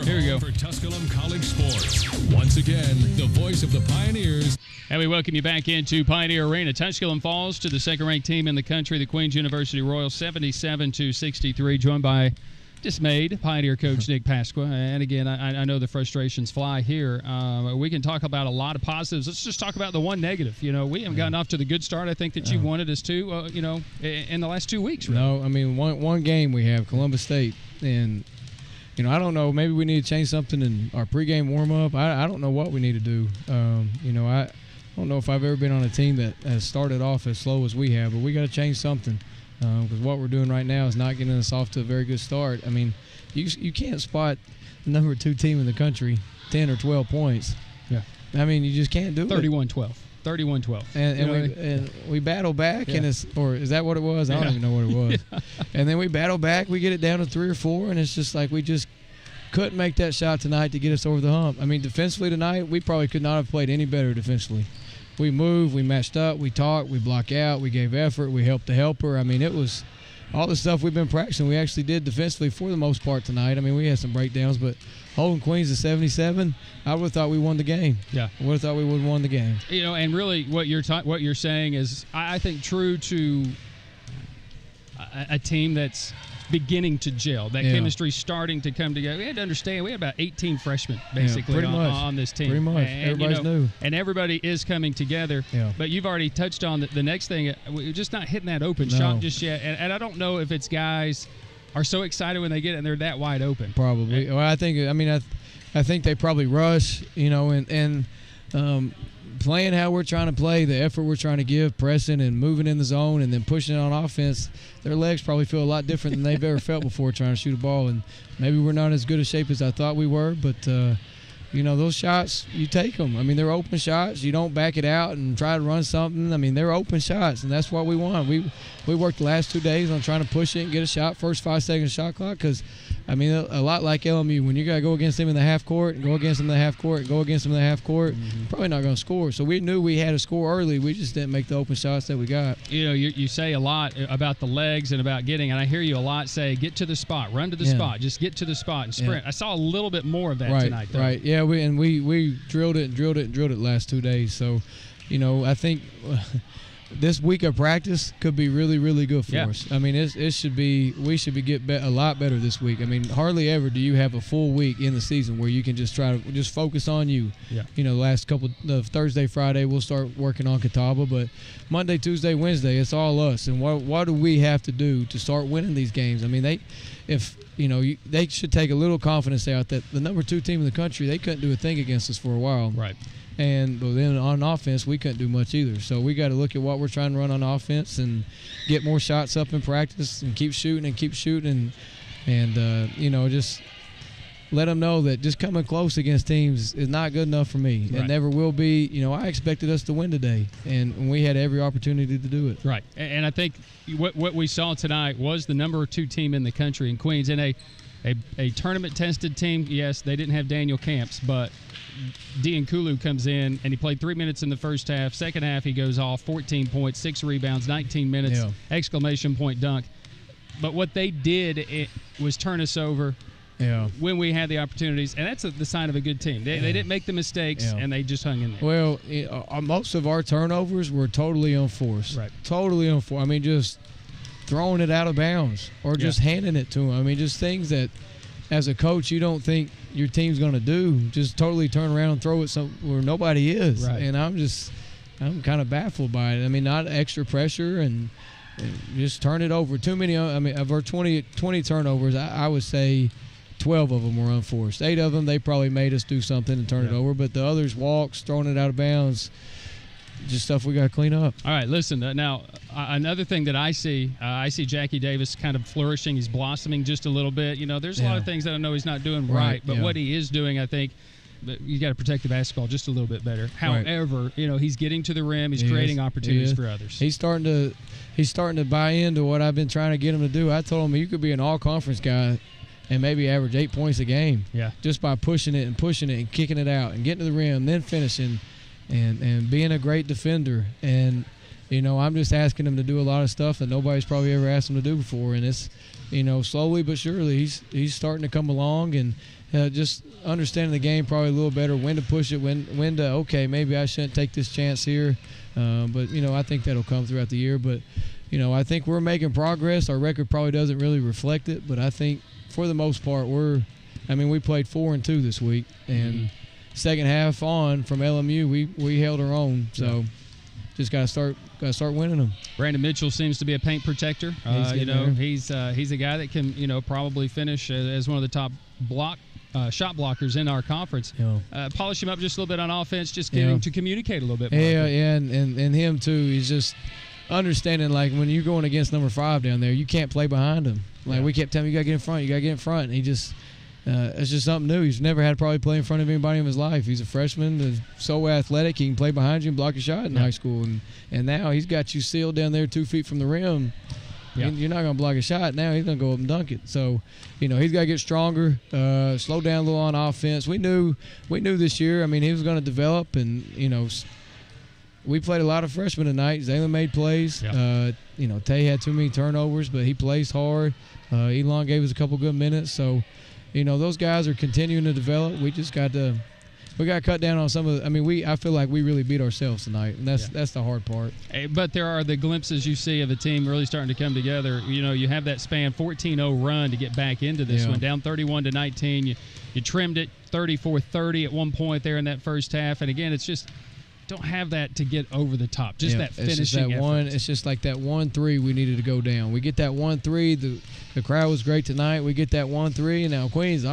Here we go. For Tusculum College Sports. Once again, the voice of the Pioneers. And we welcome you back into Pioneer Arena. Tusculum falls to the second-ranked team in the country, the Queens University Royals, 77-63, joined by dismayed Pioneer coach Nick Pasqua. And again, I know the frustrations fly here. We can talk about a lot of positives. Let's just talk about the one negative. You know, we haven't gotten off to the good start I think that you wanted us to, in the last 2 weeks. Really. No, I mean, one game we have, Columbus State, and I don't know. Maybe we need to change something in our pregame warm-up. I don't know what we need to do. I don't know if I've ever been on a team that has started off as slow as we have, but we got to change something because what we're doing right now is not getting us off to a very good start. I mean, you can't spot the number 2 team in the country 10 or 12 points. Yeah. I mean, you just can't do it. 31-12. 31-12. And we battle back, yeah. and is that what it was? I don't even know what it was. Yeah. And then we battle back. We get it down to 3 or 4, and it's just like we just couldn't make that shot tonight to get us over the hump. I mean, defensively tonight, we probably could not have played any better defensively. We moved, we matched up, we talked, we blocked out, we gave effort, we helped the helper. I mean, it was all the stuff we've been practicing. We actually did defensively for the most part tonight. I mean, we had some breakdowns, but holding Queens to 77, I would have thought we won the game. Yeah, I would have thought we would have won the game. And really, what you're saying is, I think, true to a team that's beginning to gel. That chemistry's starting to come together. We had to understand we had about 18 freshmen basically on this team. Pretty much. And, everybody's new. And everybody is coming together. Yeah. But you've already touched on the next thing. We're just not hitting that open shot just yet. And I don't know if it's guys are so excited when they get it and they're that wide open. Probably. Well, I think they probably rush, and playing how we're trying to play, the effort we're trying to give, pressing and moving in the zone and then pushing it on offense, their legs probably feel a lot different than they've ever felt before trying to shoot a ball. And maybe we're not as good a shape as I thought we were, but those shots, you take them. I mean, they're open shots. You don't back it out and try to run something. I mean, they're open shots, and that's what we want. We worked the last 2 days on trying to push it and get a shot, first 5 seconds shot clock, because, I mean, a lot like LMU, when you got to go against them in the half court and go against them in the half court and go against them in the half court, probably not going to score. So we knew we had to score early. We just didn't make the open shots that we got. You say a lot about the legs and about getting, and I hear you a lot say, get to the spot, run to the spot, just get to the spot and sprint. I saw a little bit more of that tonight, though. Right, yeah, we drilled it last 2 days. So, I think this week of practice could be really, really good for us. I mean, we should be a lot better this week. I mean, hardly ever do you have a full week in the season where you can just try to just focus on you. Yeah. The last couple of Thursday, Friday, we'll start working on Catawba, but Monday, Tuesday, Wednesday, it's all us. And what do we have to do to start winning these games? I mean, they should take a little confidence out that the number 2 team in the country, they couldn't do a thing against us for a while. Right. And then on offense, we couldn't do much either. So we got to look at what we're trying to run on offense and get more shots up in practice and keep shooting and just let them know that just coming close against teams is not good enough for me. Right. It never will be. I expected us to win today, and we had every opportunity to do it. Right. And I think what we saw tonight was the number 2 team in the country in Queens. And a tournament-tested team, yes, they didn't have Daniel Camps, but Dean Kulu comes in, and he played 3 minutes in the first half. Second half, he goes off, 14 points, 6 rebounds, 19 minutes, exclamation point dunk. But what they did was turn us over when we had the opportunities, and that's the sign of a good team. They didn't make the mistakes, and they just hung in there. Well, most of our turnovers were totally unforced. Right. Totally unforced. I mean, just throwing it out of bounds or just handing it to them. I mean, just things that as a coach you don't think your team's going to do. Just totally turn around and throw it where nobody is. Right. And I'm kind of baffled by it. I mean, not extra pressure and just turn it over. Too many. I mean, of our 20 turnovers, I would say 12 of them were unforced. 8 of them, they probably made us do something and turn it over. But the others, walks, throwing it out of bounds, just stuff we got to clean up. All right, listen, now another thing that I see Jackie Davis kind of flourishing. He's blossoming just a little bit. There's a lot of things that I know he's not doing right, but what he is doing, I think, you got to protect the basketball just a little bit better. However, he's getting to the rim. He's creating opportunities for others. He's starting to buy into what I've been trying to get him to do. I told him you could be an all-conference guy and maybe average 8 points a game just by pushing it and kicking it out and getting to the rim, then finishing and being a great defender. And, I'm just asking him to do a lot of stuff that nobody's probably ever asked him to do before. And it's, slowly but surely he's starting to come along. And just understanding the game probably a little better, when to push it, when to, okay, maybe I shouldn't take this chance here. But, I think that'll come throughout the year. But, I think we're making progress. Our record probably doesn't really reflect it, but I think for the most part we played 4-2 this week, and second half on from LMU, we held our own. So just got to start winning them. Brandon Mitchell seems to be a paint protector. He's a guy that can probably finish as one of the top shot blockers in our conference. Polish him up just a little bit on offense, just getting to communicate a little bit more. And him too. He's just understanding, like, when you're going against number 5 down there, you can't play behind him. Like, we kept telling him, you got to get in front. And he just it's just something new. He's never had to probably play in front of anybody in his life. He's a freshman, so athletic. He can play behind you and block a shot in high school. And now he's got you sealed down there 2 feet from the rim. Yeah. You're not going to block a shot. Now he's going to go up and dunk it. So, he's got to get stronger, slow down a little on offense. We knew this year, he was going to develop, and, we played a lot of freshmen tonight. Zaylen made plays. Tay had too many turnovers, but he plays hard. Elon gave us a couple good minutes. So, those guys are continuing to develop. We just got to cut down on some of the, I feel like we really beat ourselves tonight, and that's the hard part. But there are the glimpses you see of the team really starting to come together. You have that span 14-0 run to get back into this one, down 31-19. You trimmed it 34-30 at one point there in that first half, and again, it's just don't have that to get over the top. Just that finishing effort. It's just like that 1-3 we needed to go down. We get that 1-3. The crowd was great tonight. We get that 1-3, and now Queens,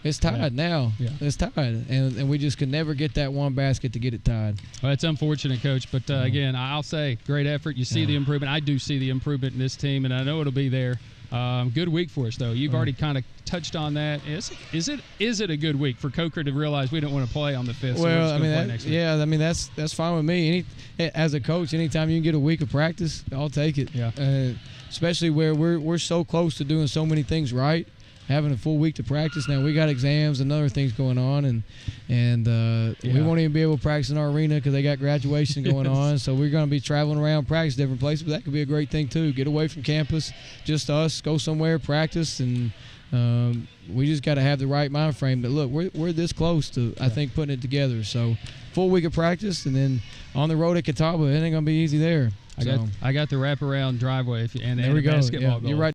it's tied now. Yeah. It's tied, and we just could never get that one basket to get it tied. Well, it's unfortunate, Coach, but again, I'll say great effort. You see the improvement. I do see the improvement in this team, and I know it'll be there. Good week for us, though. You've already kind of touched on that. Is it a good week for Coker to realize we don't want to play on the 5th? Well, that's fine with me. As a coach, anytime you can get a week of practice, I'll take it. Yeah. Especially where we're so close to doing so many things right. Having a full week to practice. Now we got exams and other things going on, and we won't even be able to practice in our arena because they got graduation going on. So we're going to be traveling around, practice different places. But that could be a great thing too. Get away from campus, just us, go somewhere, practice, and we just got to have the right mind frame. But look, we're this close to I think putting it together. So full week of practice, and then on the road at Catawba, it ain't going to be easy there. I got the wraparound driveway and there we a go. basketball goal. You're right.